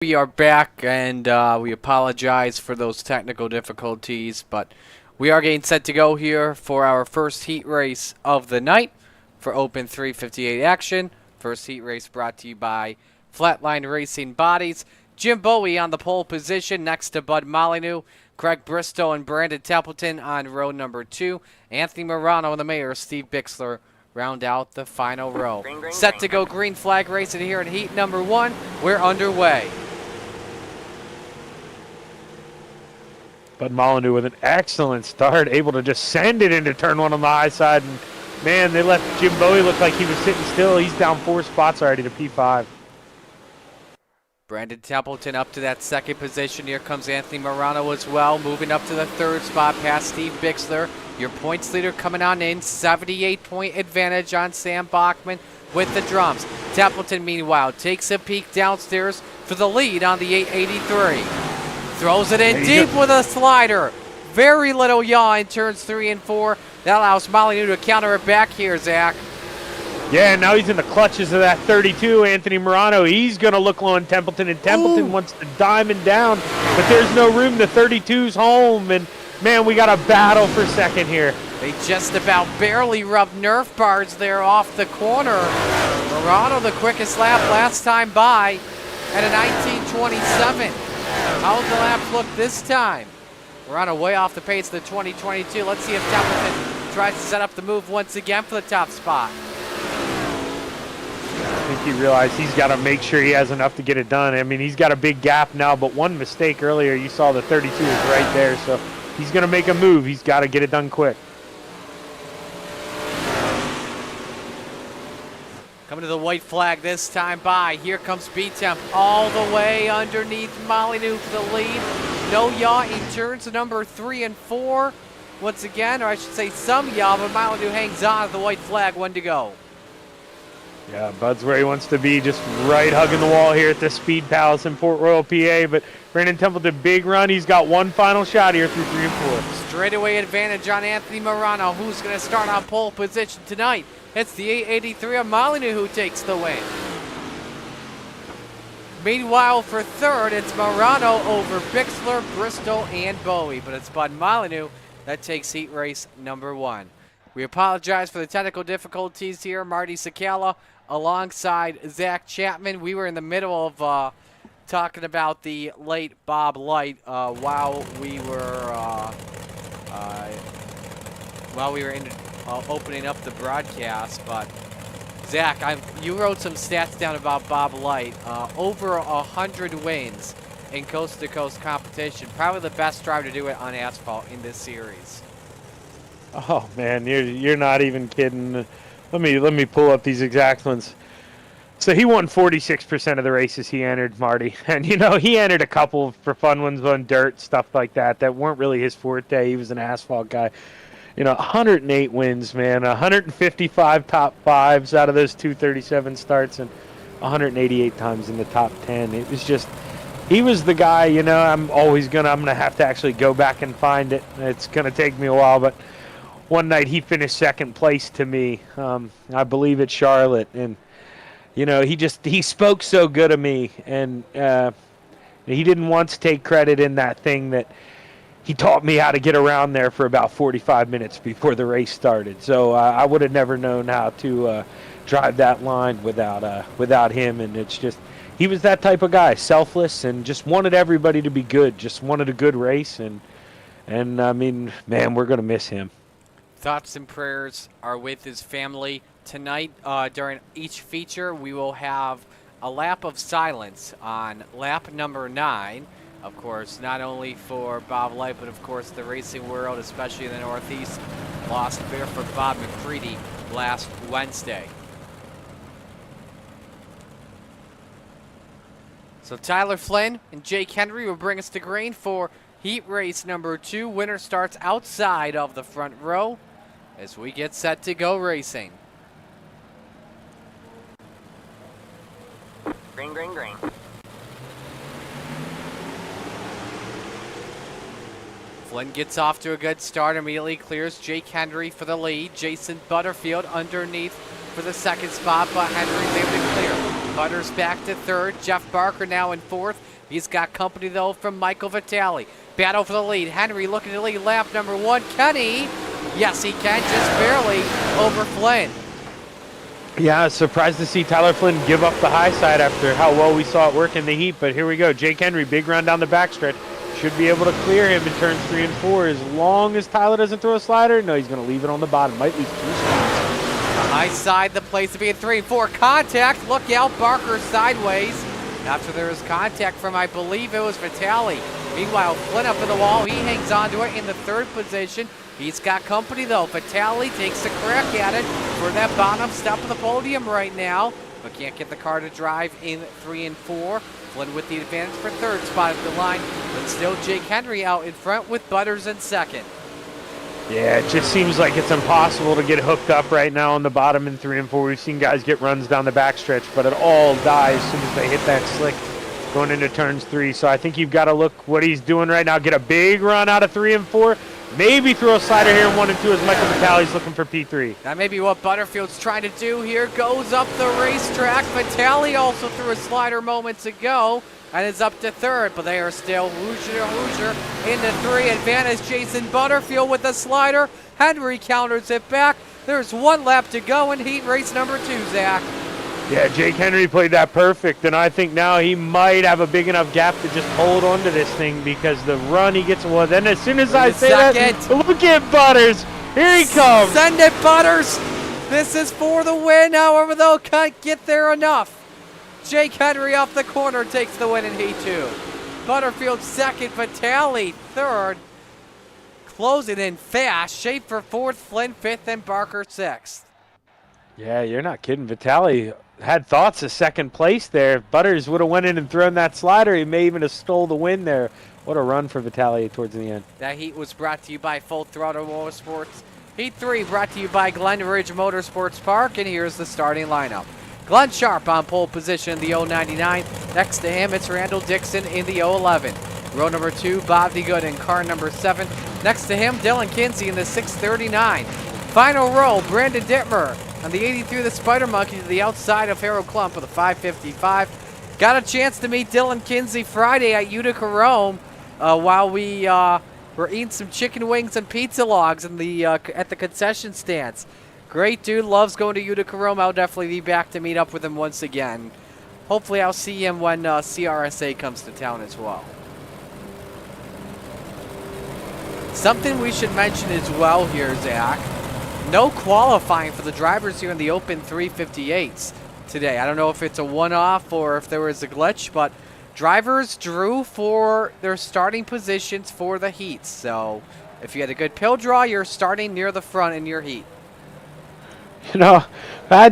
We are back, and we apologize for those technical difficulties, but we are getting set to go here for our first heat race of the night for Open 358 action. First heat race brought to you by Flatline Racing Bodies. Jim Bowie on the pole position next to Bud Molyneux, Craig Bristow and Brandon Templeton on row number 2. Anthony Morano and the mayor, Steve Bixler, round out the final row. Set to go green flag racing here in heat number 1. We're underway. Bud Molyneux with an excellent start, able to just send it into turn 1 on the high side. And man, they let Jim Bowie look like he was sitting still. He's down 4 spots already to P5. Brandon Templeton up to that second position. Here comes Anthony Morano as well, moving up to the third spot past Steve Bixler. Your points leader coming on in, 78-point advantage on Sam Bachman with the drums. Templeton, meanwhile, takes a peek downstairs for the lead on the 883. Throws it in deep with a slider. Very little yaw in turns 3 and 4. That allows Molyneux to counter it back here, Zach. Yeah, now he's in the clutches of that 32, Anthony Morano. He's going to look low on Templeton, and Templeton wants to diamond down, but there's no room. The 32's home, and man, we got a battle for second here. They just about barely rubbed Nerf bars there off the corner. Morano the quickest lap last time by at a 19:27. How'd the laps look this time? We're on a way off the pace of the 2022. Let's see if Templeton tries to set up the move once again for the top spot. I think he realized he's got to make sure he has enough to get it done. I mean, he's got a big gap now, but one mistake earlier, you saw the 32 is right there, so he's going to make a move. He's got to get it done quick. Coming to the white flag this time by. Here comes B-Temp all the way underneath Molyneux for the lead. No yaw in turns number 3 and 4. Once again, or I should say some yaw, but Molyneux hangs on at the white flag, 1 to go. Yeah, Bud's where he wants to be, just right hugging the wall here at the Speed Palace in Port Royal, PA. But Brandon Templeton, big run. He's got one final shot here through 3 and 4. Straightaway advantage on Anthony Morano, who's going to start on pole position tonight. It's the 883 of Molyneux who takes the win. Meanwhile, for third, it's Morano over Bixler, Bristow, and Bowie. But it's Bud Molyneux that takes heat race number 1. We apologize for the technical difficulties here. Marty Sakala alongside Zach Chapman. We were in the middle of talking about the late Bob Light while we were opening up the broadcast. But Zach, you wrote some stats down about Bob Light. Over 100 wins in coast-to-coast competition. Probably the best driver to do it on asphalt in this series. Oh man, you're not even kidding. Let me pull up these exact ones. So he won 46% of the races he entered, Marty. And you know, he entered a couple for fun ones on dirt, stuff like that weren't really his forte. He was an asphalt guy. You know, 108 wins, man. 155 top 5s out of those 237 starts, and 188 times in the top 10. It was just, he was the guy. You know, I'm gonna have to actually go back and find it. It's gonna take me a while, but one night he finished second place to me, I believe at Charlotte, and you know, he spoke so good of me, and he didn't once take credit in that thing that he taught me how to get around there for about 45 minutes before the race started. So I would have never known how to drive that line without him, and it's just, he was that type of guy, selfless, and just wanted everybody to be good, just wanted a good race, and I mean, man, we're gonna miss him. Thoughts and prayers are with his family. Tonight, during each feature, we will have a lap of silence on lap number 9. Of course, not only for Bob Light, but of course the racing world, especially in the Northeast, lost barefoot Bob McCready last Wednesday. So Tyler Flynn and Jake Henry will bring us to green for heat race number 2. Winner starts outside of the front row as we get set to go racing. Green, green, green. Flynn gets off to a good start, immediately clears Jake Henry for the lead. Jason Butterfield underneath for the second spot, but Henry's able to clear. Butters back to third. Jeff Barker now in fourth. He's got company, though, from Michael Vitale. Battle for the lead. Henry looking to lead lap number 1. Kenny, yes, he can, just barely over Flynn. Yeah, I was surprised to see Tyler Flynn give up the high side after how well we saw it work in the heat, but here we go. Jake Henry, big run down the backstretch. Should be able to clear him in turns 3 and 4 as long as Tyler doesn't throw a slider. No, he's going to leave it on the bottom. Might lose 2 spots. High side, the place to be in 3 and 4. Contact, look out, Barker sideways. After there was contact from, I believe it was Vitale. Meanwhile, Flynn up in the wall. He hangs on to it in the 3rd position. He's got company, though. Vitale takes a crack at it for that bottom step of the podium right now, but can't get the car to drive in 3 and 4. Flynn with the advantage for 3rd spot at the line, but still Jake Henry out in front with Butters in 2nd. Yeah, it just seems like it's impossible to get hooked up right now on the bottom in 3 and 4. We've seen guys get runs down the backstretch, but it all dies as soon as they hit that slick going into turns 3. So I think you've got to look what he's doing right now. Get a big run out of 3 and 4. Maybe throw a slider here in 1 and 2 as Michael Vitale's looking for P3. That may be what Butterfield's trying to do here. Goes up the racetrack. Vitale also threw a slider moments ago and is up to 3rd, but they are still Hoosier into 3. Advantage Jason Butterfield with the slider. Henry counters it back. There's 1 lap to go in heat race number 2, Zach. Yeah, Jake Henry played that perfect, and I think now he might have a big enough gap to just hold on to this thing because the run he gets, well, then as soon as I say that, look at Butters. Here he comes. Send it, Butters. This is for the win. However, though, can't get there enough. Jake Henry off the corner takes the win in Heat 2. Butterfield 2nd, Vitale 3rd. Closing in fast. Schaefer 4th, Flynn 5th, and Barker 6th. Yeah, you're not kidding. Vitale had thoughts of 2nd place there. If Butters would have went in and thrown that slider, he may even have stole the win there. What a run for Vitale towards the end. That heat was brought to you by Full Throttle Motorsports. Heat 3 brought to you by Glen Ridge Motorsports Park, and here's the starting lineup. Glenn Sharp on pole position in the 099. Next to him, it's Randall Dixon in the 011. Row number 2, Bob DeGood in car number 7. Next to him, Dylan Kinsey in the 639. Final row, Brandon Dittmer on the 83, the Spider Monkey to the outside of Harold Klump with a 555. Got a chance to meet Dylan Kinsey Friday at Utica Rome while we were eating some chicken wings and pizza logs in the at the concession stands. Great dude, loves going to Utica Rome. I'll definitely be back to meet up with him once again. Hopefully I'll see him when CRSA comes to town as well. Something we should mention as well here, Zach. No qualifying for the drivers here in the Open 358s today. I don't know if it's a one-off or if there was a glitch, but drivers drew for their starting positions for the heats. So if you had a good pill draw, you're starting near the front in your heat. You know, I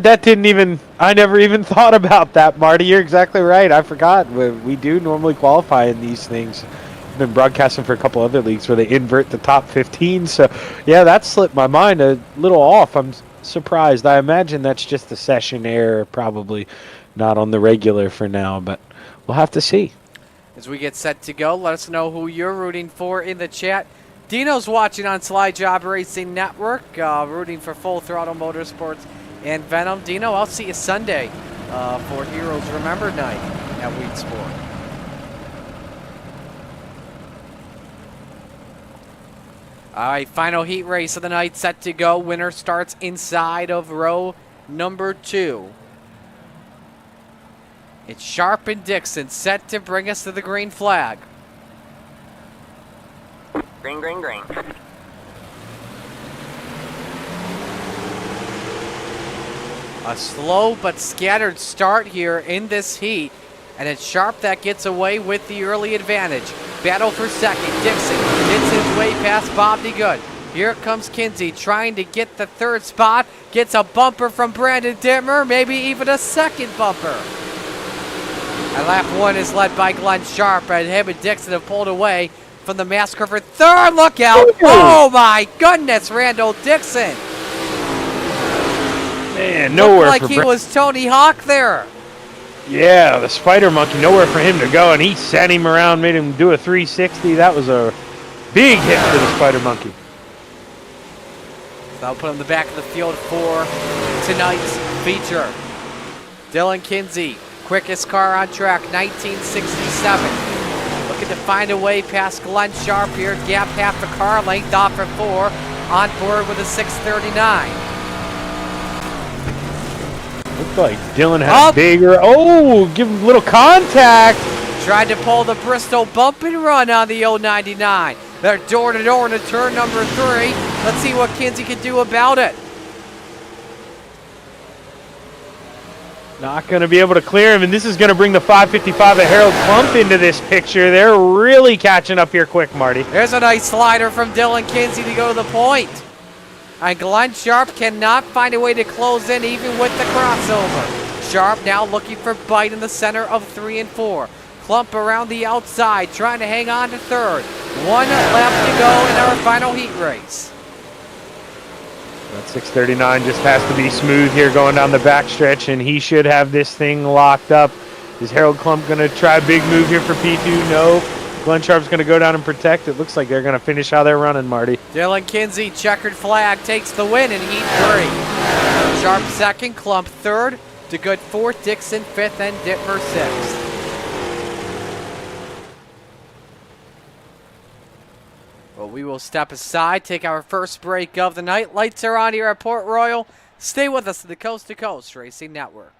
never even thought about that, Marty. You're exactly right. I forgot. We do normally qualify in these things. I've been broadcasting for a couple other leagues where they invert the top 15. So, yeah, that slipped my mind a little off. I'm surprised. I imagine that's just a session error, probably not on the regular for now, but we'll have to see. As we get set to go, let us know who you're rooting for in the chat. Dino's watching on Sly Job Racing Network, rooting for Full Throttle Motorsports and Venom. Dino, I'll see you Sunday for Heroes Remembered Night at Weed Sport. All right, final heat race of the night set to go. Winner starts inside of row number 2. It's Sharp and Dixon set to bring us to the green flag. Green, green, green. A slow but scattered start here in this heat, and it's Sharp that gets away with the early advantage. Battle for second. Dixon gets his way past Bob DeGood. Here comes Kinsey trying to get the 3rd spot. Gets a bumper from Brandon Dittmer, maybe even a second bumper. And lap 1 is led by Glenn Sharp, and him and Dixon have pulled away from the massacre for 3rd. Look out! Oh my goodness, Randall Dixon! Man, nowhere looked like he was Tony Hawk there. Yeah, the Spider Monkey, nowhere for him to go, and he sent him around, made him do a 360. That was a big hit for the Spider Monkey. So I'll put him in the back of the field for tonight's feature. Dylan Kinsey Quickest car on track, 1967. Looking to find a way past Glenn Sharp here. Gap half a car length off for 4. On board with a 639. Looks like Dylan had bigger. Oh, give him a little contact. Tried to pull the Bristol bump and run on the 099. They're door to door into turn number 3. Let's see what Kinsey can do about it. Not going to be able to clear him, and this is going to bring the 555 of Harold Klump into this picture. They're really catching up here quick, Marty. There's a nice slider from Dylan Kinsey to go to the point. And Glenn Sharp cannot find a way to close in even with the crossover. Sharp now looking for bite in the center of 3 and 4. Klump around the outside, trying to hang on to 3rd. 1 lap to go in our final heat race. That 639 just has to be smooth here going down the backstretch, and he should have this thing locked up. Is Harold Klump going to try a big move here for P2? No. Glenn Sharp's going to go down and protect. It looks like they're going to finish how they're running, Marty. Dylan Kinsey, checkered flag, takes the win in heat 3. Sharp 2nd, Klump 3rd, DeGood 4th, Dixon 5th, and Dittmer 6th. Well, we will step aside, take our first break of the night. Lights are on here at Port Royal. Stay with us to the Coast to Coast Racing Network.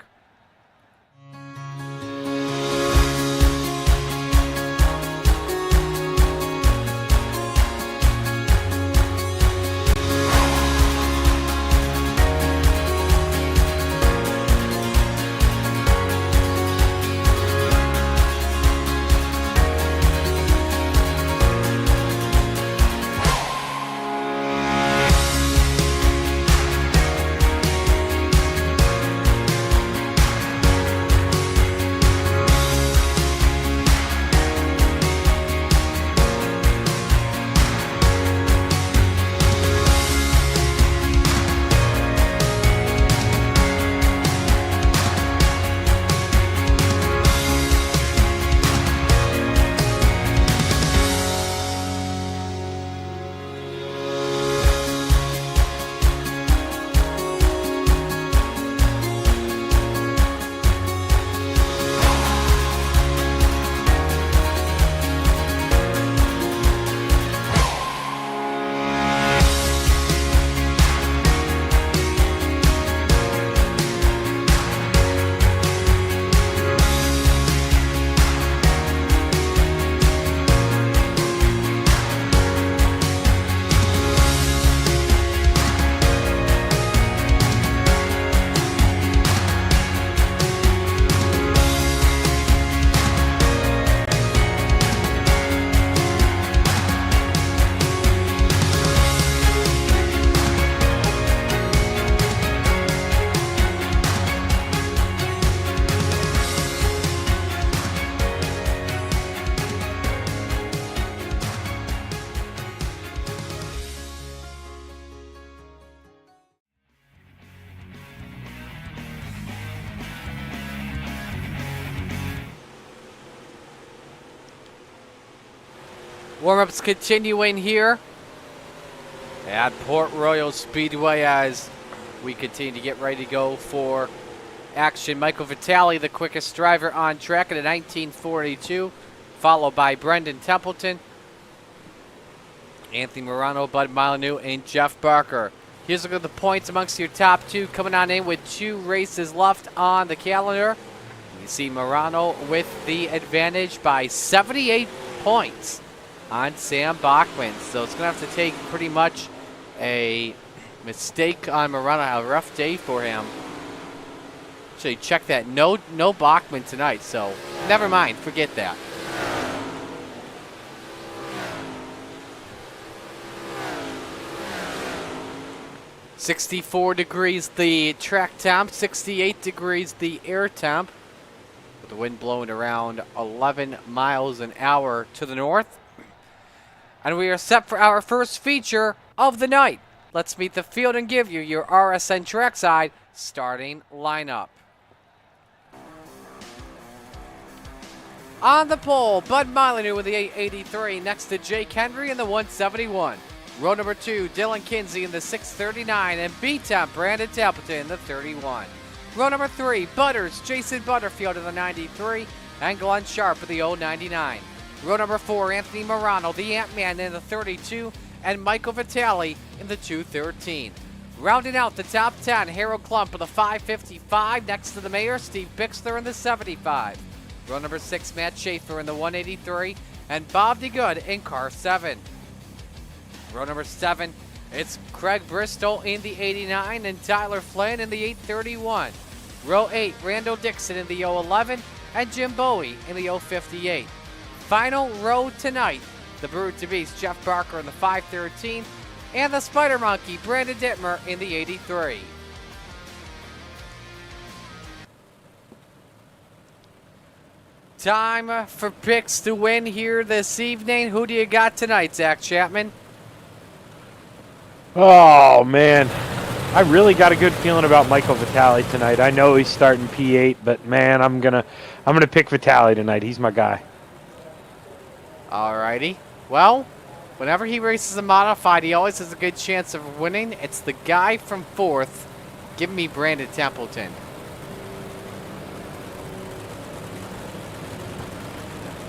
Warm-ups continuing here at Port Royal Speedway as we continue to get ready to go for action. Michael Vitale, the quickest driver on track at a 1942, followed by Brendan Templeton, Anthony Morano, Bud Molyneux, and Jeff Barker. Here's a look at the points amongst your top 2 coming on in with 2 races left on the calendar. You see Morano with the advantage by 78 points on Sam Bachman. So it's going to have to take pretty much a mistake on Morano. A rough day for him. Actually, check that. No Bachman tonight, so never mind. Forget that. (64 degrees the track temp, 68 degrees the air temp, with the wind blowing around 11 miles an hour to the north. And we are set for our first feature of the night. Let's meet the field and give you your RSN trackside starting lineup. On the pole, Bud Molyneux with the 883, next to Jake Henry in the 171. Row number 2, Dylan Kinsey in the 639, and B-Temp, Brandon Templeton in the 31. Row number 3, Butters, Jason Butterfield in the 93, and Glenn Sharp for the 099. Row number 4, Anthony Morano, the Ant-Man in the 32, and Michael Vitale in the 213. Rounding out the top 10, Harold Klump in the 555, next to the mayor, Steve Bixler in the 75. Row number 6, Matt Schaefer in the 183, and Bob DeGood in car 7. Row number 7, it's Craig Bristol in the 89 and Tyler Flynn in the 831. Row 8, Randall Dixon in the 011 and Jim Bowie in the 058. Final row tonight, the Brood to Beast, Jeff Barker in the 513, and the Spider Monkey, Brandon Dittmer in the 83. Time for picks to win here this evening. Who do you got tonight, Zach Chapman? Oh, man. I really got a good feeling about Michael Vitale tonight. I know he's starting P8, but, man, I'm gonna pick Vitale tonight. He's my guy. Alrighty. Well, whenever he races a modified, he always has a good chance of winning. It's the guy from 4th. Give me Brandon Templeton.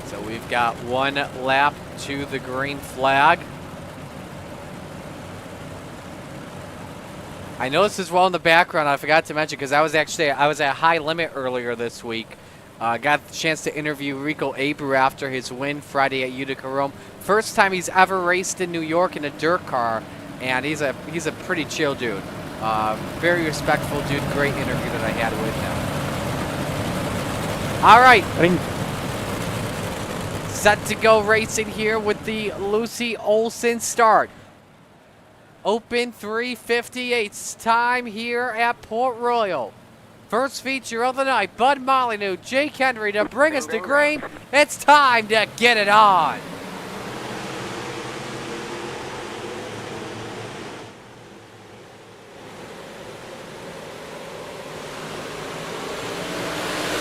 So we've got 1 lap to the green flag. I noticed as well in the background, I forgot to mention, because I was at High Limit earlier this week. Got the chance to interview Rico Abreu after his win Friday at Utica Rome. First time he's ever raced in New York in a dirt car, and he's a pretty chill dude. Very respectful dude. Great interview that I had with him. All right. Set to go racing here with the Lucy Olson start. Open 358's time here at Port Royal. First feature of the night, Bud Molyneux, Jake Henry to bring us to green. It's time to get it on.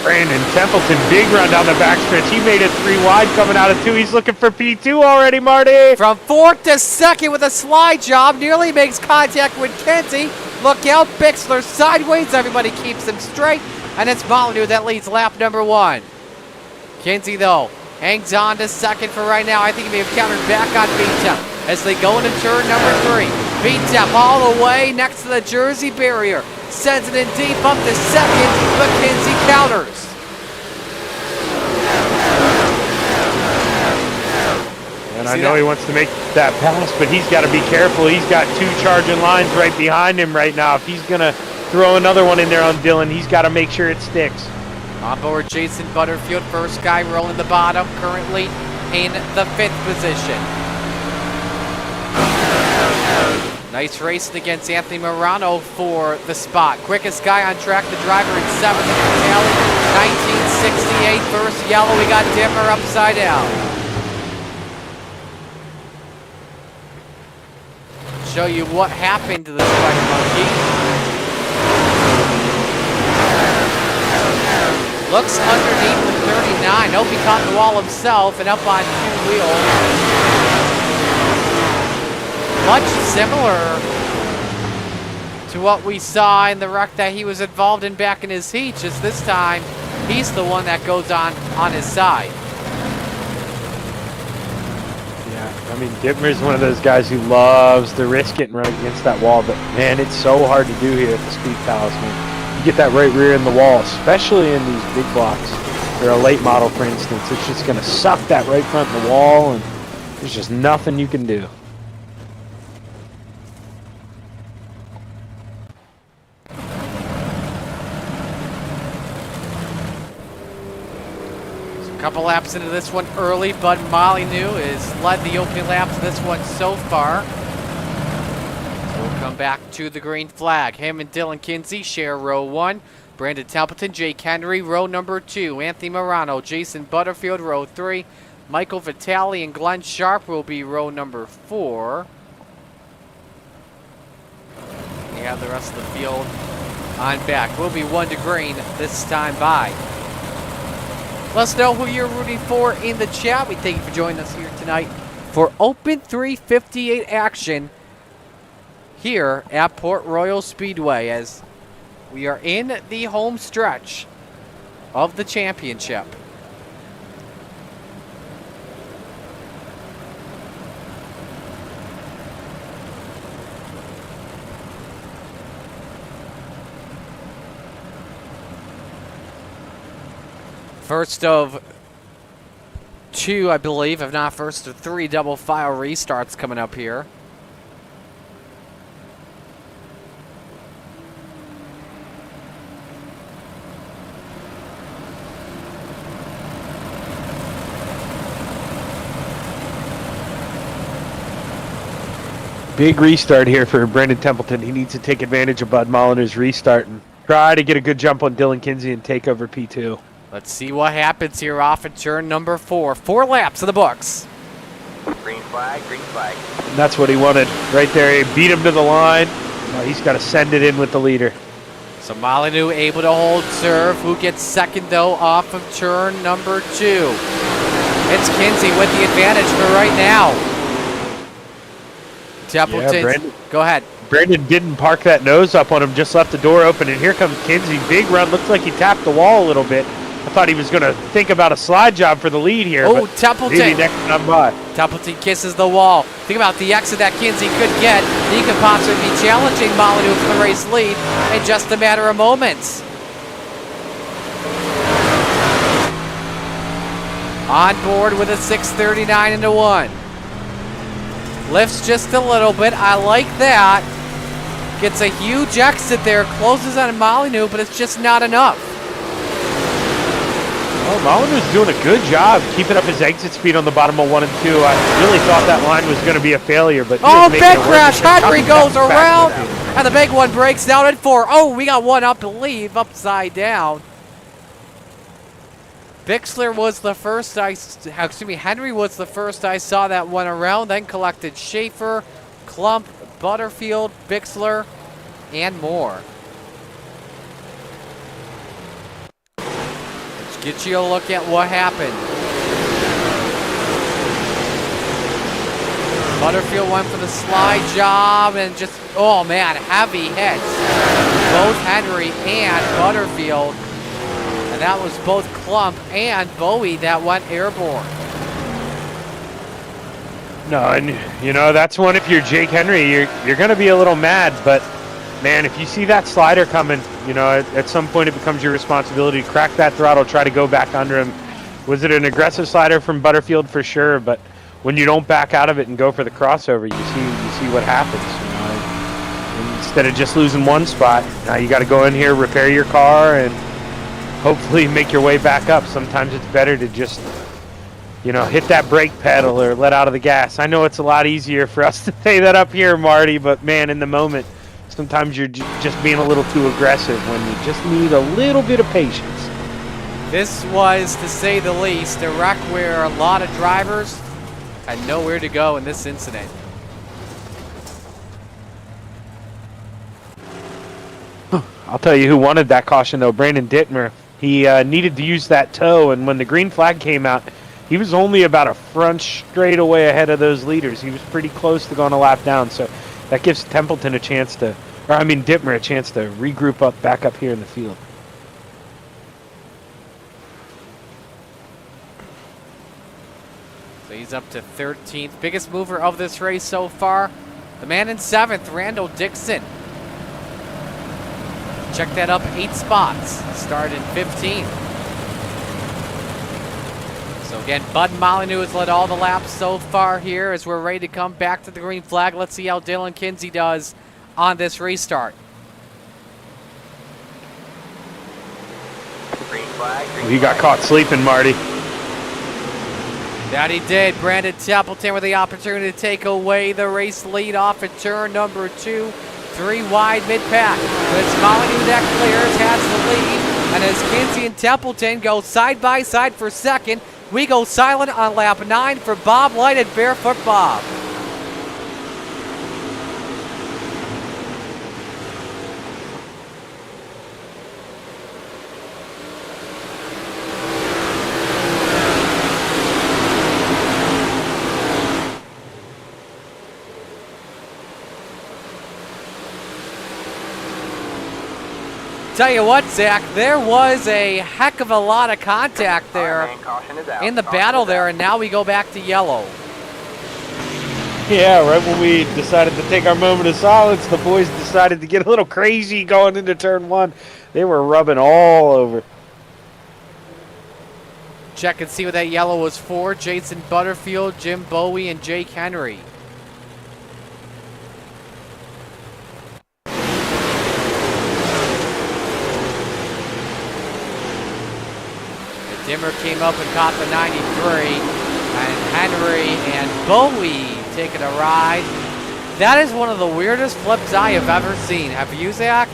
Brandon Templeton, big run down the backstretch. He made it 3 wide coming out of 2. He's looking for P2 already, Marty. From 4th to 2nd with a slide job. Nearly makes contact with Kenzie. Look out, Bixler sideways. Everybody keeps him straight. And it's Molyneux that leads lap number 1. Kenzie, though, hangs on to 2nd for right now. I think he may have countered back on Beatep as they go into turn number 3. Beatep all the way next to the Jersey barrier. Sends it in deep up to 2nd. McKenzie counters. And I know he wants to make that pass, but he's got to be careful. He's got 2 charging lines right behind him right now. If he's going to throw another one in there on Dylan, he's got to make sure it sticks. On board Jason Butterfield, first guy rolling the bottom, currently in the 5th position. Nice racing against Anthony Morano for the spot. Quickest guy on track, the driver in 7th, Vitale, 1968. First yellow, we got Dimmer upside down. Show you what happened to the Spider Monkey. Looks underneath the 39. Nope, he caught the wall himself and up on 2 wheels. Much similar to what we saw in the wreck that he was involved in back in his heat, just this time he's the one that goes on his side. Yeah, I mean, Dittmer's one of those guys who loves to risk it and run against that wall, but man, it's so hard to do here at the Speed Palace, man. You get that right rear in the wall, especially in these big blocks. Or a late model, for instance, it's just going to suck that right front in the wall, and there's just nothing you can do. Couple laps into this one early. Bud Molyneux has led the opening laps of this one so far. So we'll come back to the green flag. Him and Dylan Kinsey share row 1. Brandon Templeton, Jake Henry, row number 2. Anthony Morano, Jason Butterfield, row 3. Michael Vitale and Glenn Sharp will be row number 4. We have the rest of the field on back. We'll be 1 to green this time by. Let us know who you're rooting for in the chat. We thank you for joining us here tonight for Open 358 action here at Port Royal Speedway as We are in the home stretch of the championship. First of two, I believe, if not first of three double file restarts coming up here. Big restart here for Brendan Templeton. He needs to take advantage of Bud Molyneux's restart and try to get a good jump on Dylan Kinsey and take over P2. Let's see what happens here off at turn number 4. 4 laps of the books. Green flag, green flag. And that's what he wanted right there. He beat him to the line. Now he's got to send it in with the leader. So Molyneux able to hold serve. Who gets second, though, off of turn number 2? It's Kinsey with the advantage for right now. Templeton, Brandon. go ahead. Brandon didn't park that nose up on him, just left the door open, and here comes Kinsey. Big run. Looks like he tapped the wall a little bit. I thought he was going to think about a slide job for the lead here. Oh, but Templeton. maybe next time by. Templeton kisses the wall. Think about the exit that Kinsey could get. He could possibly be challenging Molyneux for the race lead in just a matter of moments. On board with a 6:39 into 1. Lifts just a little bit. I like that. Gets a huge exit there. Closes on Molyneux, but it's just not enough. Well, Molyneux's doing a good job keeping up his exit speed on the bottom of 1 and 2. I really thought that line was going to be a failure, but oh, big crash. Henry goes around, and the big one breaks down at 4. Oh, we got one up to leave, upside down. Bixler was the first Henry was the first I saw that one around, then collected Schaefer, Klump, Butterfield, Bixler, and more. Let's get you a look at what happened. Butterfield went for the slide job and just, oh man, heavy hits. Both Henry and Butterfield. And that was both Klump and Bowie that went airborne. No, and you know, that's one, if you're Jake Henry, you're going to be a little mad, but man, if you see that slider coming, you know, at some point it becomes your responsibility to crack that throttle, try to go back under him. Was it an aggressive slider from Butterfield? For sure, but when you don't back out of it and go for the crossover, you see what happens. You know? And instead of just losing one spot, now you got to go in here, repair your car, and hopefully make your way back up. Sometimes it's better to just, you know, hit that brake pedal or let out of the gas. I know it's a lot easier for us to say that up here, Marty, but man, in the moment, sometimes you're just being a little too aggressive when you just need a little bit of patience. This was, to say the least, a wreck where a lot of drivers had nowhere to go in this incident. I'll tell you who wanted that caution, though, Brandon Dittmer. He needed to use that toe, and when the green flag came out, he was only about a front straightaway ahead of those leaders. He was pretty close to going a lap down, so that gives Templeton a chance to, Dittmer a chance to regroup back up here in the field. So he's up to 13th. Biggest mover of this race so far. The man in 7th, Randall Dixon. Check that up 8 spots. Started 15th. So again, Bud Molyneux has led all the laps so far here as we're ready to come back to the green flag. Let's see how Dylan Kinsey does on this restart. Green flag, green He got flag. caught sleeping, Marty. That he did. Brandon Templeton with the opportunity to take away the race lead off at turn number 2. 3 wide mid-pack. But it's Molyneux that clears, has the lead. And as Kinsey and Templeton go side by side for second, we go silent on lap 9 for Bob Light and Barefoot Bob. Tell you what, Zach, there was a heck of a lot of contact there Alright, man, caution is out. in the Caution battle is there, out. and now we go back to yellow. Yeah, right when we decided to take our moment of silence, the boys decided to get a little crazy going into turn 1. They were rubbing all over. Check and see what that yellow was for. Jason Butterfield, Jim Bowie, and Jake Henry. The dimmer came up and caught the 93. And Henry and Bowie taking a ride. That is one of the weirdest flips I have ever seen. Have you, Zach?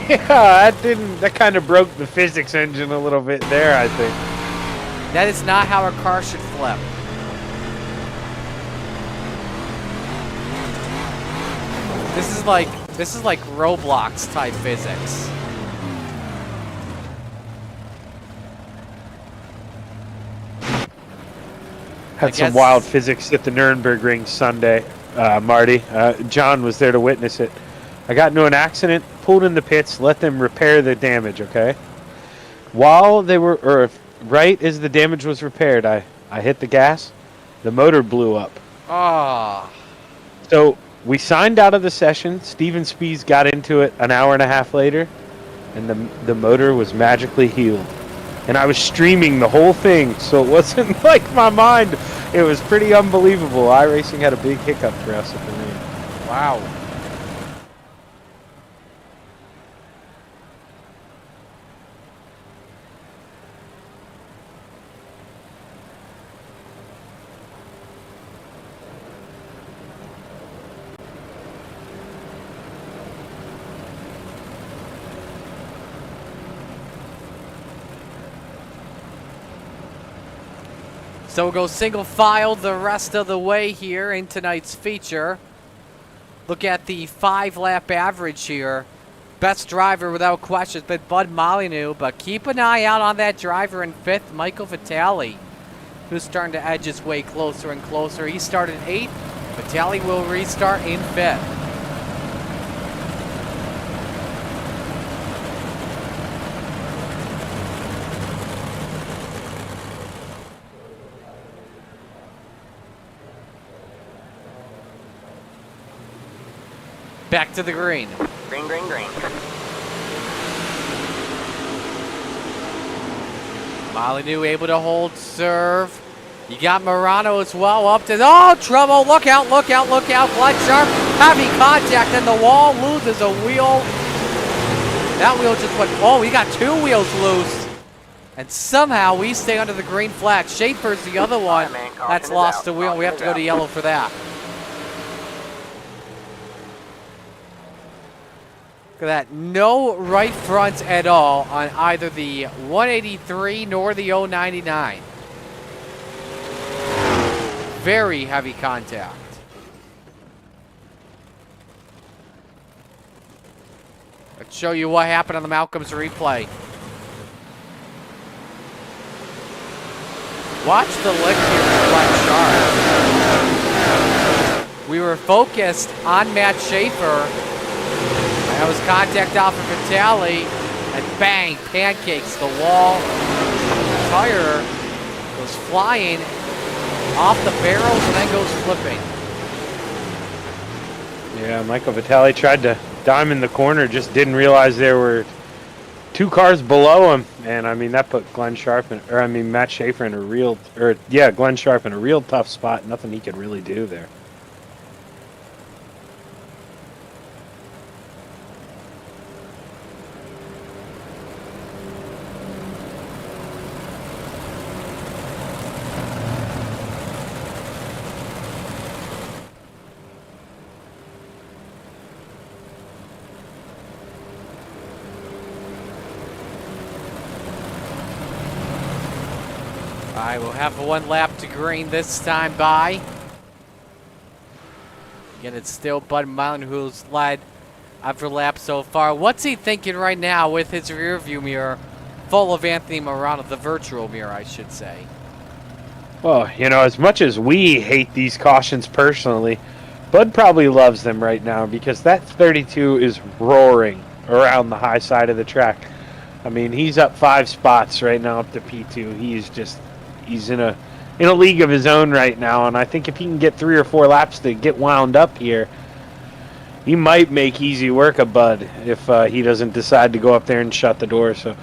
Yeah, that kind of broke the physics engine a little bit there, I think. That is not how a car should flip. This is like Roblox type physics. Had some wild physics at the Nürburgring Sunday, Marty. John was there to witness it. I got into an accident, pulled in the pits, let them repair the damage, okay? While they were, or right as the damage was repaired, I hit the gas, the motor blew up. Ah. So we signed out of the session. Steven Spies got into it an hour and a half later, and the motor was magically healed. And I was streaming the whole thing, so it wasn't like my mind. It was pretty unbelievable. iRacing had a big hiccup for us at the end. Wow. So we'll go single file the rest of the way here in tonight's feature. Look at the 5-lap average here. Best driver without question has been Bud Molyneux, but keep an eye out on that driver in 5th, Michael Vitale, who's starting to edge his way closer and closer. He started 8th. Vitale will restart in 5th. Back to the green. Green, green, green. Molyneux able to hold serve. You got Morano as well up to, oh, trouble, look out, look out, look out. Glenn Sharp, heavy contact, and the wall loses a wheel. That wheel just went, oh, we got 2 wheels loose. And somehow we stay under the green flag. Schaefer's the other one that's lost a wheel. We have to go to yellow for that. Look at that. No right front at all on either the 183 nor the 099. Very heavy contact. Let's show you what happened on the Malcolm's replay. Watch the lick here from Glenn Sharp. We were focused on Matt Schaefer. That was contact off of Vitale, and bang, pancakes the wall. The tire goes flying off the barrels and then goes flipping. Yeah, Michael Vitale tried to dime in the corner, just didn't realize there were 2 cars below him, and I mean that put Matt Schaefer in a real, Glenn Sharp in a real tough spot. Nothing he could really do there. All right, we'll have 1 lap to green this time by. Again, it's still Bud Molyneux who's led after lap so far. What's he thinking right now with his rear view mirror full of Anthony Morano, the virtual mirror, I should say? Well, you know, as much as we hate these cautions personally, Bud probably loves them right now because that 32 is roaring. around the high side of the track. I mean, he's up 5 spots right now up to P2. He's in a league of his own right now, and I think if he can get 3 or 4 laps to get wound up here, he might make easy work of Bud if he doesn't decide to go up there and shut the door. So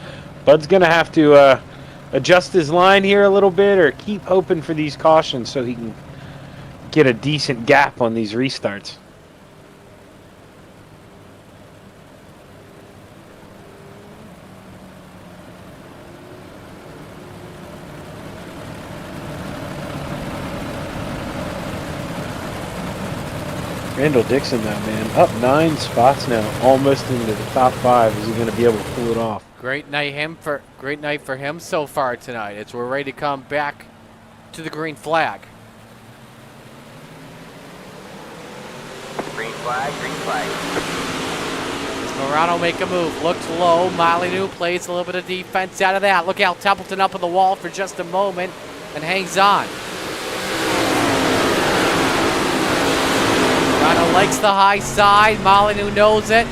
Bud's going to have to adjust his line here a little bit or keep hoping for these cautions so he can get a decent gap on these restarts. Randall Dixon, though, man, up 9 spots now, almost into the top 5. Is he going to be able to pull it off? Great night for him so far tonight. As we're ready to come back to the green flag. Green flag, green flag. Does Morano make a move? Looks low. Molyneux plays a little bit of defense out of that. Look out, Templeton up on the wall for just a moment and hangs on. Morano likes the high side. Molyneux knows it.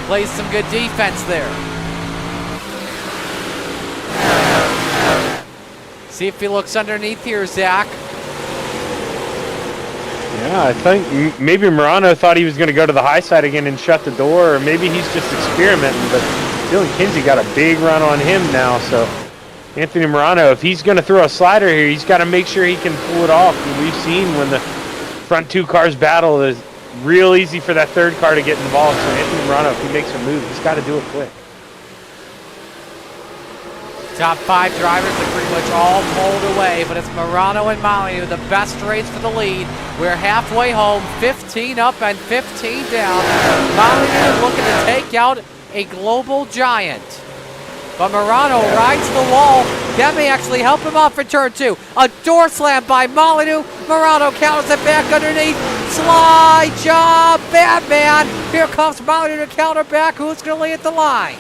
Plays some good defense there. See if he looks underneath here, Zach. Yeah, I think maybe Morano thought he was going to go to the high side again and shut the door, or maybe he's just experimenting, but Dylan Kinsey got a big run on him now, so Anthony Morano, if he's going to throw a slider here, he's got to make sure he can pull it off. And we've seen when the front 2 cars battle, it's real easy for that 3rd car to get involved, so Anthony Morano, if he makes a move, he's got to do it quick. Top 5 drivers are pretty much all pulled away, but it's Morano and Molyneux, the best race for the lead. We're halfway home, 15 up and 15 down. Molyneux looking to take out a global giant. But Morano rides the wall. That may actually help him off for turn 2. A door slam by Molyneux. Morano counters it back underneath. Slide job, Batman. Here comes Molyneux to counter back. Who's going to lay at the line?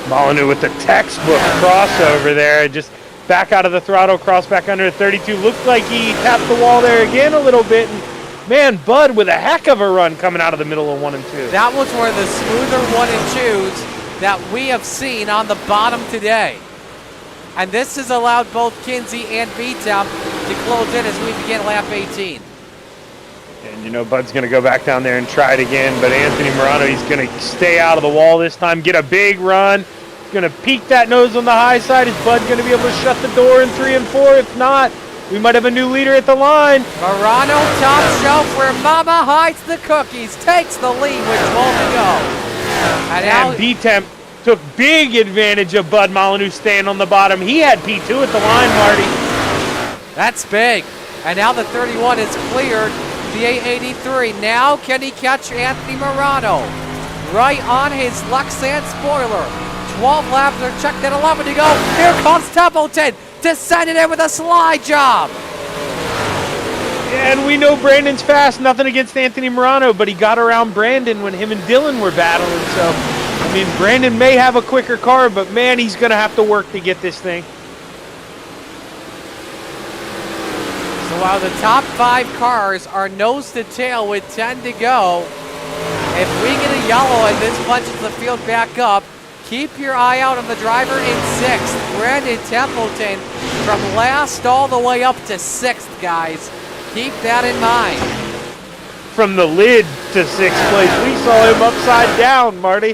Molyneux with the textbook crossover there, just back out of the throttle, cross back under 32. Looked like he tapped the wall there again a little bit. And man, Bud with a heck of a run coming out of the middle of 1 and 2. That was one of the smoother 1 and 2s that we have seen on the bottom today. And this has allowed both Kinsey and B-Temp to close in as we begin lap 18. And you know, Bud's going to go back down there and try it again, but Anthony Morano, he's going to stay out of the wall this time, get a big run. He's going to peek that nose on the high side. Is Bud going to be able to shut the door in 3 and 4? If not, we might have a new leader at the line. Morano, top shelf where Mama hides the cookies, takes the lead with 12 to go. And B-Temp took big advantage of Bud Molyneux staying on the bottom. He had P2 at the line, Marty. That's big. And now the 31 is cleared. The 883. Now can he catch Anthony Morano? Right on his Lexan spoiler. 12 laps are checked at 11 to go. Here comes Templeton, descending in with a slide job. And we know Brandon's fast, nothing against Anthony Morano, but he got around Brandon when him and Dylan were battling. So, I mean, Brandon may have a quicker car, but man, he's going to have to work to get this thing. So while the top 5 cars are nose to tail with 10 to go, if we get a yellow and this punches the field back up, keep your eye out on the driver in 6th, Brandon Templeton, from last all the way up to 6th, guys. Keep that in mind. From the lid to 6th place, we saw him upside down, Marty.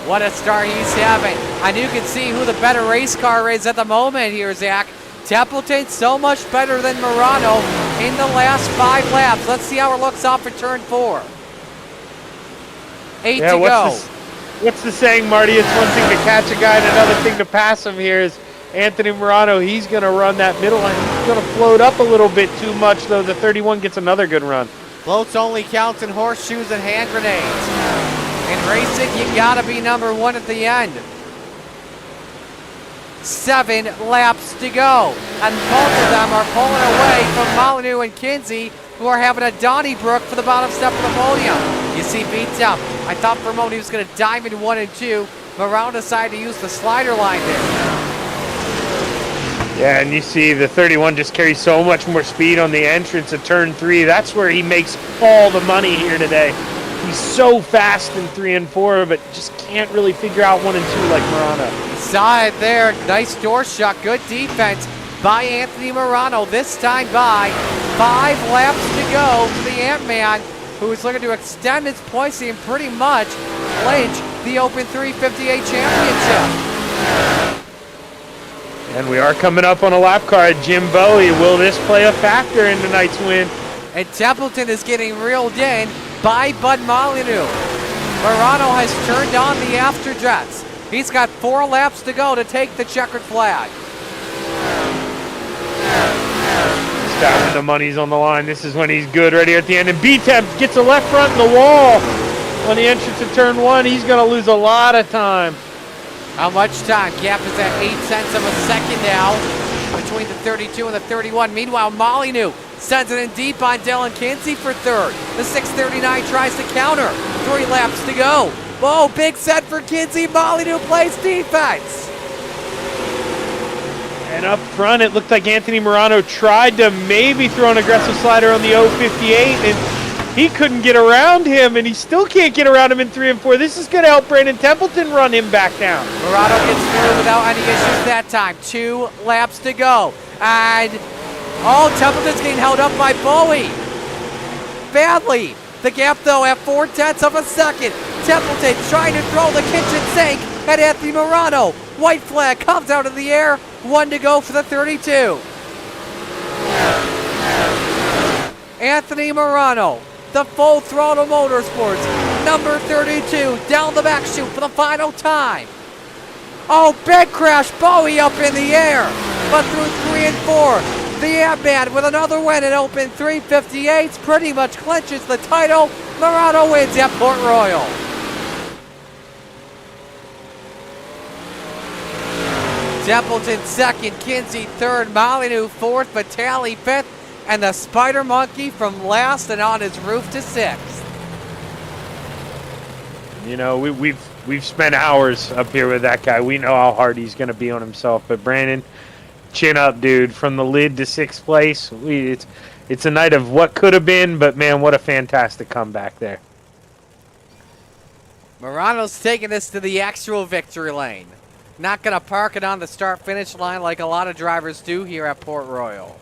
What a start he's having. And you can see who the better race car is at the moment here, Zach. Templeton so much better than Morano in the last 5 laps. Let's see how it looks off for turn 4. 8 to go. What's the saying, Marty? It's one thing to catch a guy and another thing to pass him here. Is Anthony Morano, he's going to run that middle line. He's going to float up a little bit too much, though. The 31 gets another good run. Floats only counts in horseshoes and hand grenades. In racing, you got to be number 1 at the end. 7 laps to go. And both of them are pulling away from Molyneux and Kinsey, who are having a Donnybrook for the bottom step of the podium. You see B-Temp. I thought for a moment he was going to dive in 1 and 2. Morano decided to use the slider line there. Yeah, and you see the 31 just carries so much more speed on the entrance of turn 3. That's where he makes all the money here today. He's so fast in 3 and 4, but just can't really figure out 1 and 2 like Morano. Saw it there. Nice door shot. Good defense by Anthony Morano. This time by 5 laps to go for the Ant-Man, who is looking to extend his points and pretty much clinch the Open 358 championship. And we are coming up on a lap car at Jim Bowie. Will this play a factor in tonight's win? And Templeton is getting reeled in by Bud Molyneux. Morano has turned on the after jets. He's got 4 laps to go to take the checkered flag. Down when the money's on the line. This is when he's good right here at the end. And B-Temp gets a left front in the wall on the entrance of turn 1. He's going to lose a lot of time. How much time? Gap is at 8 tenths of a second now between the 32 and the 31. Meanwhile, Molyneux sends it in deep on Dylan Kinsey for third. The 639 tries to counter. 3 laps to go. Whoa, big set for Kinsey. Molyneux plays defense. And up front, it looked like Anthony Morano tried to maybe throw an aggressive slider on the 058, and he couldn't get around him, and he still can't get around him in 3 and 4. This is going to help Brandon Templeton run him back down. Morano gets through without any issues that time. 2 laps to go. And, Templeton's getting held up by Bowie. Badly. The gap, though, at 4 tenths of a second. Templeton trying to throw the kitchen sink at Anthony Morano. White flag comes out of the air. 1 to go for the 32. Anthony Morano, the Full Throttle Motorsports, number 32, down the back chute for the final time. Oh, big crash, Bowie up in the air. But through 3 and 4, the Ant-Man with another win in Open 358 pretty much clinches the title. Morano wins at Port Royal. Templeton second, Kinsey third, Molyneux fourth, Vitale fifth, and the Spider Monkey from last and on his roof to sixth. You know, we've spent hours up here with that guy. We know how hard he's going to be on himself. But Brandon, chin up, dude. From the lid to 6th place, it's a night of what could have been, but man, what a fantastic comeback there. Morano's taking this to the actual victory lane. Not going to park it on the start-finish line like a lot of drivers do here at Port Royal.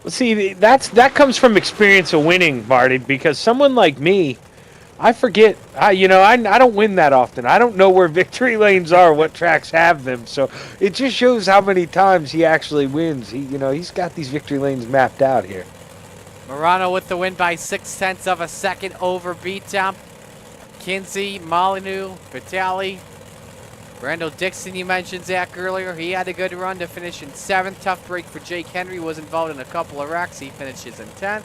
Well, see, that comes from experience of winning, Marty, because someone like me, I forget. I don't win that often. I don't know where victory lanes are, what tracks have them. So it just shows how many times he actually wins. He's got these victory lanes mapped out here. Morano with the win by 6 tenths of a second over B-Temp. Kinsey, Molyneux, Vitale. Randall Dixon, you mentioned Zach earlier. He had a good run to finish in 7th. Tough break for Jake Henry. Was involved in a couple of wrecks. He finishes in 10th.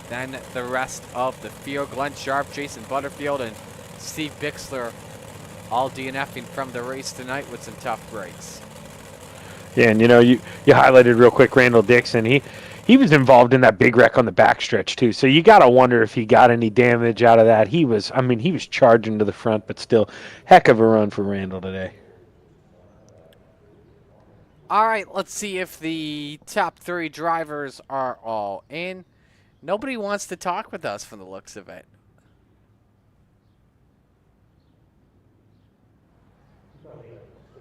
Then the rest of the field. Glenn Sharp, Jason Butterfield, and Steve Bixler all DNFing from the race tonight with some tough breaks. Yeah, and you highlighted real quick Randall Dixon. He was involved in that big wreck on the backstretch too. So you got to wonder if he got any damage out of that. He was charging to the front, but still, heck of a run for Randall today. All right, let's see if the top 3 drivers are all in. Nobody wants to talk with us from the looks of it.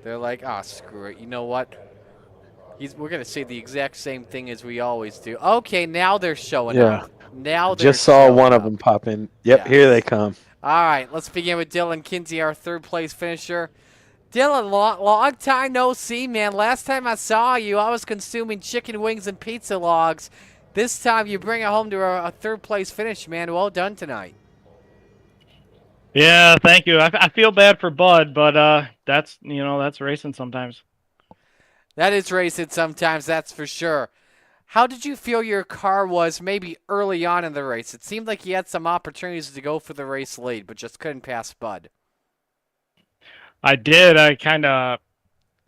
They're like, oh, screw it. You know what? We're going to say the exact same thing as we always do. Okay, now they're showing up. Now they're just saw one up. of them pop in. Yep, Yes. Here they come. All right, let's begin with Dylan Kinsey, our 3rd place finisher. Dylan, long time no see, man. Last time I saw you, I was consuming chicken wings and pizza logs. This time you bring it home to a 3rd place finish, man. Well done tonight. Yeah, thank you. I feel bad for Bud, but that's racing sometimes. That is racing sometimes, that's for sure. How did you feel your car was maybe early on in the race? It seemed like you had some opportunities to go for the race lead, but just couldn't pass Bud. I did. I kind of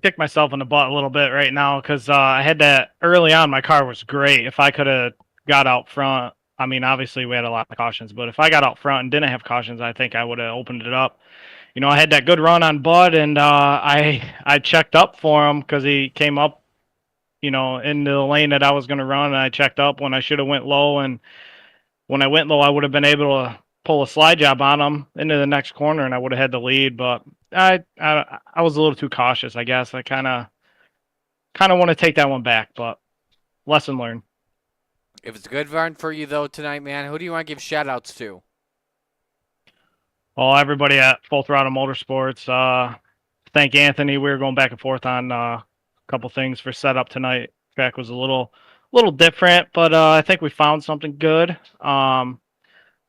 kicked myself in the butt a little bit right now because I had that early on. My car was great. If I could have got out front, I mean, obviously we had a lot of cautions, but if I got out front and didn't have cautions, I think I would have opened it up. I had that good run on Bud, and I checked up for him because he came up, into the lane that I was going to run, and I checked up when I should have went low, and when I went low, I would have been able to pull a slide job on him into the next corner, and I would have had the lead. But I was a little too cautious, I guess. I kind of want to take that one back, but lesson learned. It was a good run for you, though, tonight, man. Who do you want to give shout-outs to? Well, everybody at Full Throttle Motorsports, thank Anthony. We were going back and forth on a couple things for setup tonight. Track was a little different, but I think we found something good. I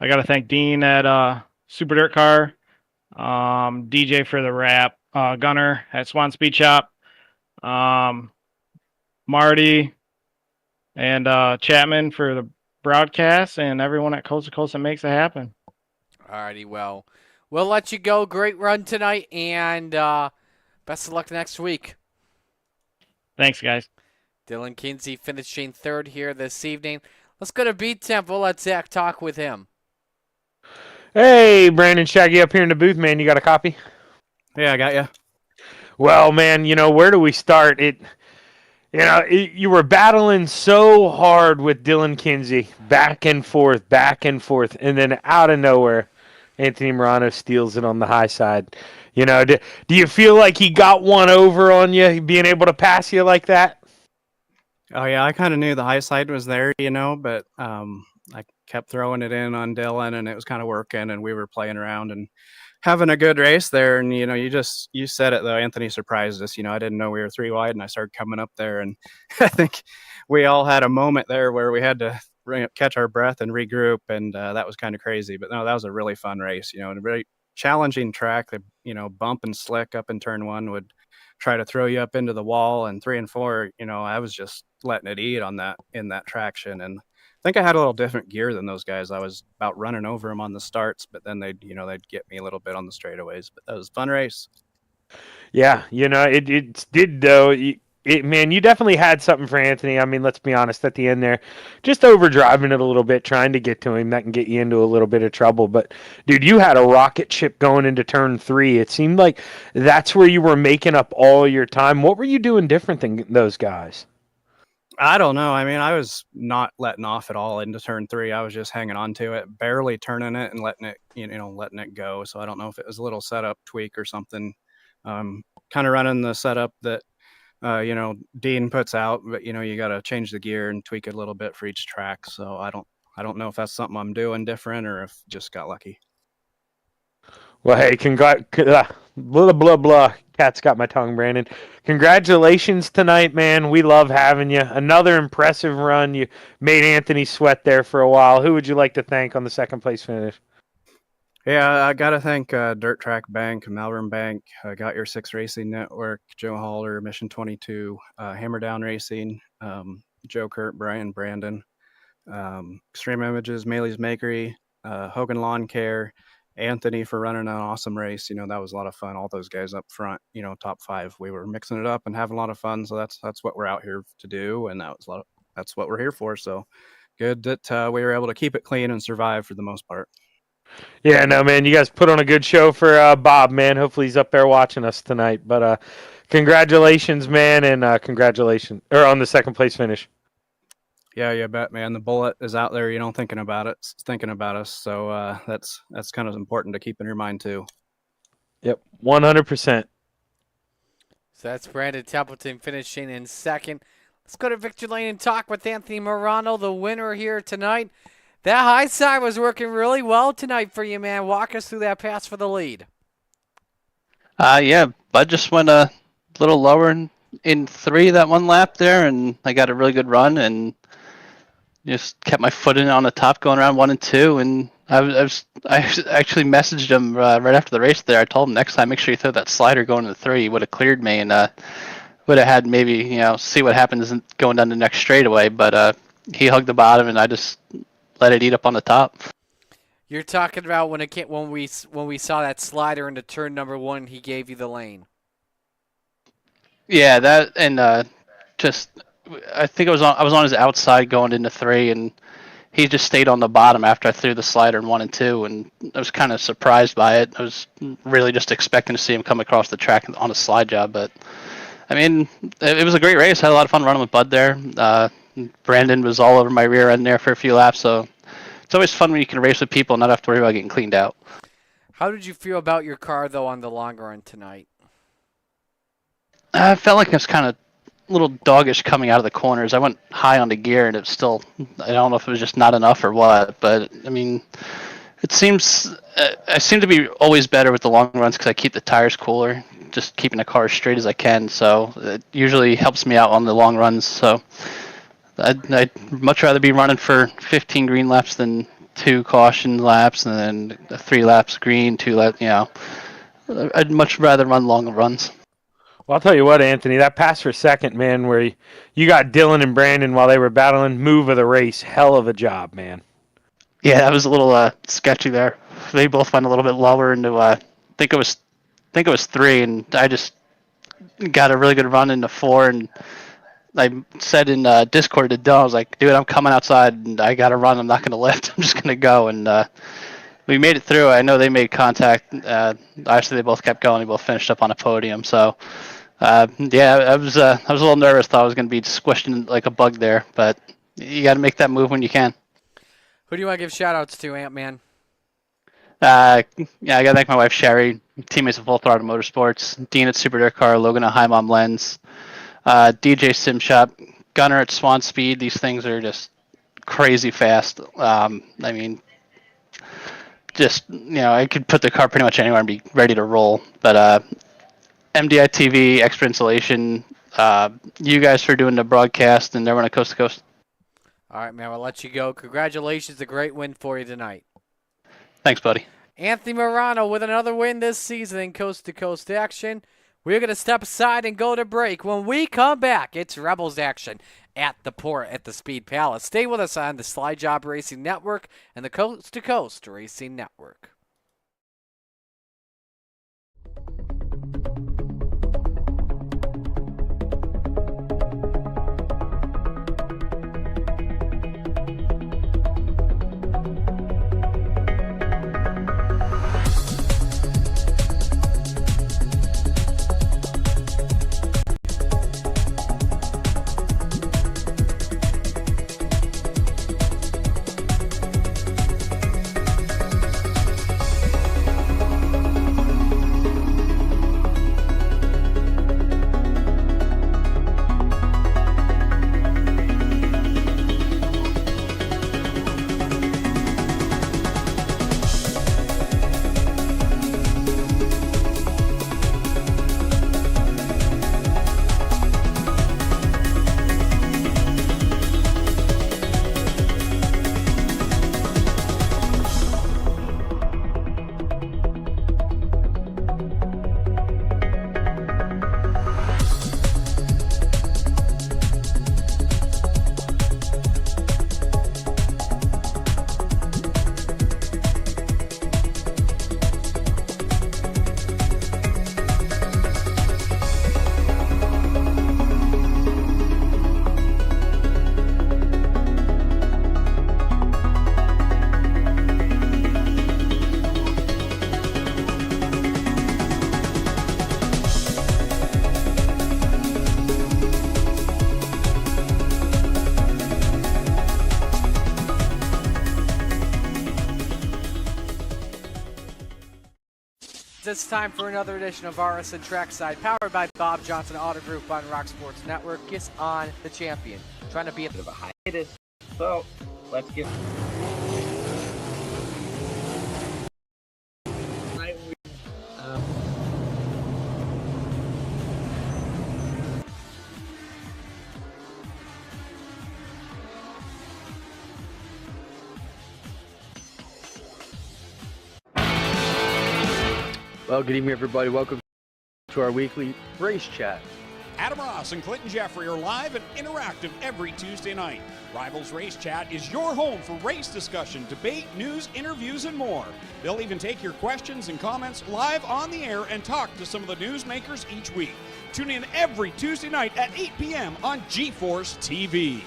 got to thank Dean at Super Dirt Car, DJ for the wrap, Gunner at Swan Speed Shop, Marty and Chapman for the broadcast, and everyone at Coast to Coast that makes it happen. Alrighty, well, we'll let you go. Great run tonight, and best of luck next week. Thanks, guys. Dylan Kinsey finishing third here this evening. Let's go to Beat Temp. We'll let Zach talk with him. Hey, Brandon Shaggy up here in the booth, man. You got a copy? Yeah, I got you. Well, man, where do we start? You were battling so hard with Dylan Kinsey, back and forth, and then out of nowhere, Anthony Morano steals it on the high side. Do you feel like he got one over on you, being able to pass you like that? Oh yeah, I kind of knew the high side was there, but I kept throwing it in on Dylan, and it was kind of working, and we were playing around and having a good race there. And you said it though. Anthony surprised us. I didn't know we were 3 wide, and I started coming up there, and I think we all had a moment there where we had to catch our breath and regroup, and that was kind of crazy. But no, that was a really fun race. And a very challenging track. The bump and slick up in turn 1 would try to throw you up into the wall, and 3 and 4, I was just letting it eat on that in that traction. And I think I had a little different gear than those guys. I was about running over them on the starts, but then they'd get me a little bit on the straightaways. But that was a fun race. Yeah, it did though. Man, you definitely had something for Anthony. I mean, let's be honest, at the end there, just overdriving it a little bit, trying to get to him, that can get you into a little bit of trouble. But, dude, you had a rocket ship going into turn 3. It seemed like that's where you were making up all your time. What were you doing different than those guys? I don't know. I mean, I was not letting off at all into turn 3. I was just hanging on to it, barely turning it and letting it go. So I don't know if it was a little setup tweak or something. Kind of running the setup that Dean puts out, but you got to change the gear and tweak it a little bit for each track. So I don't know if that's something I'm doing different or if just got lucky. Well, hey, blah, blah, blah. Cat's got my tongue, Brandon. Congratulations tonight, man. We love having you. Another impressive run. You made Anthony sweat there for a while. Who would you like to thank on the second place finish? Yeah, I got to thank Dirt Track Bank, Malvern Bank, Got Your 6 Racing Network, Joe Haller, Mission 22, Hammer Down Racing, Joe Kurt, Brian, Brandon, Extreme Images, Maley's Makery, Hogan Lawn Care, Anthony for running an awesome race. That was a lot of fun. All those guys up front, top 5. We were mixing it up and having a lot of fun. So that's what we're out here to do, and that's what we're here for. So good that we were able to keep it clean and survive for the most part. Yeah, no, man, you guys put on a good show for Bob, man. Hopefully he's up there watching us tonight. But congratulations, man, and congratulations on the second place finish. Yeah, you bet, man. The bullet is out there, thinking about it. It's thinking about us. So that's kind of important to keep in your mind too. Yep, 100%. So that's Brandon Templeton finishing in second. Let's go to Victory Lane and talk with Anthony Morano, the winner here tonight. That high side was working really well tonight for you, man. Walk us through that pass for the lead. Yeah, Bud just went a little lower in 3 that one lap there, and I got a really good run and just kept my foot in on the top going around 1 and 2. And I actually messaged him right after the race there. I told him next time, make sure you throw that slider going into 3. He would have cleared me and would have had maybe see what happens going down the next straightaway. But he hugged the bottom, and I just let it eat up on the top. You're talking about when we saw that slider into turn number 1, he gave you the lane. Yeah, that and I think I was on his outside going into 3, and he just stayed on the bottom after I threw the slider in 1 and 2, and I was kind of surprised by it. I was really just expecting to see him come across the track on a slide job, but I mean, it was a great race. I had a lot of fun running with Bud there. Brandon was all over my rear end there for a few laps, so it's always fun when you can race with people and not have to worry about getting cleaned out. How did you feel about your car, though, on the long run tonight? I felt like I was kind of a little doggish coming out of the corners. I went high on the gear, and it's still, I don't know if it was just not enough or what, but I mean, it seems, I seem to be always better with the long runs because I keep the tires cooler, just keeping the car as straight as I can, so it usually helps me out on the long runs. So I'd much rather be running for 15 green laps than 2 caution laps and then 3 laps green, 2 laps, I'd much rather run long runs. Well, I'll tell you what, Anthony, that pass for second, man, where you got Dylan and Brandon while they were battling, move of the race. Hell of a job, man. Yeah, that was a little sketchy there. They both went a little bit lower into I think it was 3, and I just got a really good run into 4. And I said in Discord to Dylan, I was like, dude, I'm coming outside and I got to run. I'm not going to lift. I'm just going to go. And we made it through. I know they made contact. Obviously, they both kept going. They both finished up on a podium. So, yeah, I was a little nervous. Thought I was going to be squished in like a bug there. But you got to make that move when you can. Who do you want to give shout-outs to, Ant-Man? Yeah, I got to thank my wife, Sherry, teammates at Full Throttle Motorsports, Dean at Super Dirt Car, Logan at High Mom Lens, DJ Sim Shop, Gunner at Swan Speed. These things are just crazy fast. I mean, just, I could put the car pretty much anywhere and be ready to roll. But MDI TV, Extra Insulation, you guys for doing the broadcast and everyone at Coast to Coast. All right, man, we'll let you go. Congratulations, a great win for you tonight. Thanks, buddy. Anthony Morano with another win this season in coast-to-coast action. We're going to step aside and go to break. When we come back, it's Rebels action at the port at the Speed Palace. Stay with us on the Slide Job Racing Network and the Coast-to-Coast Racing Network. It's time for another edition of RSN Trackside, powered by Bob Johnson Auto Group on Rock Sports Network. Kiss on the champion. Trying to be a bit of a hiatus. So, let's get... Well, good evening, everybody. Welcome to our weekly race chat. Adam Ross and Clinton Jeffrey are live and interactive every Tuesday night. Rivals Race Chat is your home for race discussion, debate, news, interviews, and more. They'll even take your questions and comments live on the air and talk to some of the newsmakers each week. Tune in every Tuesday night at 8 p.m. on GeForce TV.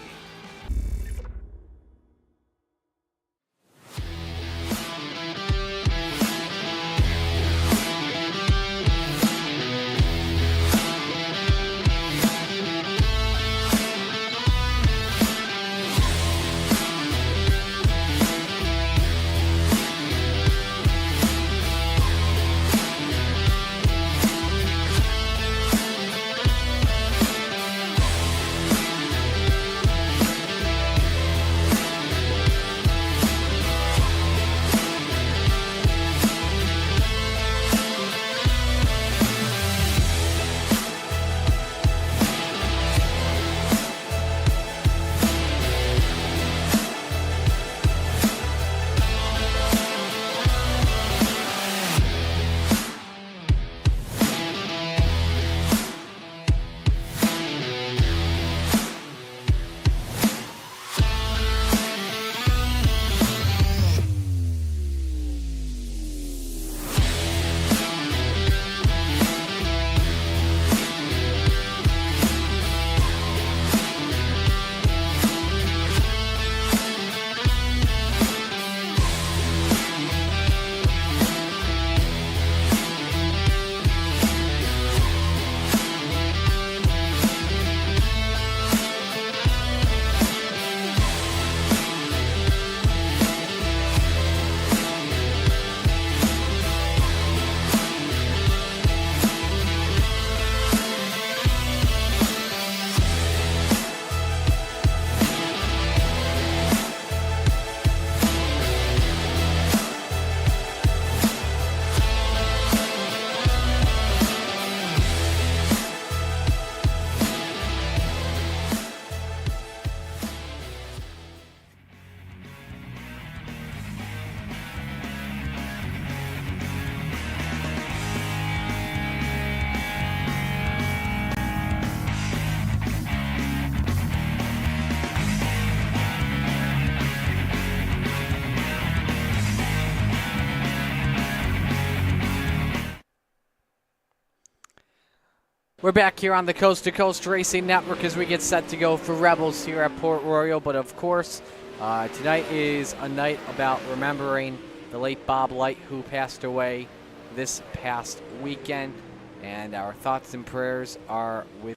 We're back here on the Coast to Coast Racing Network as we get set to go for Rebels here at Port Royal. But of course, tonight is a night about remembering the late Bob Light, who passed away this past weekend. And our thoughts and prayers are with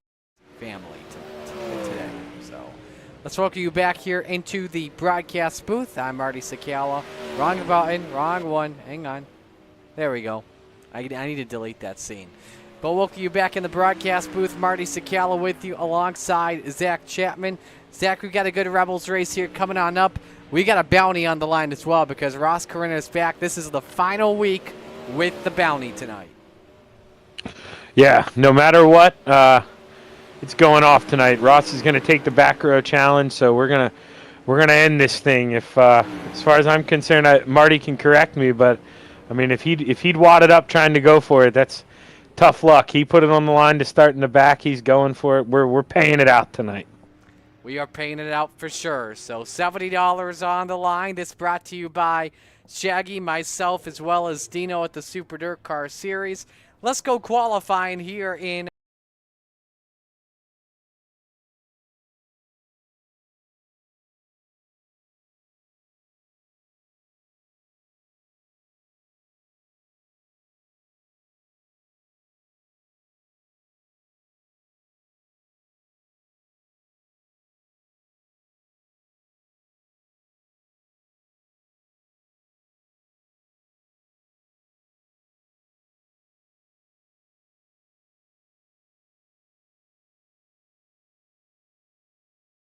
family today. So let's welcome you back here into the broadcast booth. I'm Marty Sakala. Wrong button, wrong one. Hang on. There we go. I need to delete that scene. But welcome you back in the broadcast booth. Marty Sakala with you alongside Zach Chapman. Zach, we got a good Rebels race here coming on up. We got a bounty on the line as well because Ross Corina is back. This is the final week with the bounty tonight. Yeah, no matter what, it's going off tonight. Ross is going to take the back row challenge, so we're gonna end this thing. If as far as I'm concerned, Marty can correct me, but I mean, if he'd wadded up trying to go for it, that's tough luck. He put it on the line to start in the back. He's going for it. We're paying it out tonight. We are paying it out for sure. So $70 on the line. This brought to you by Shaggy, myself, as well as Dino at the Super Dirt Car Series. Let's go qualifying here in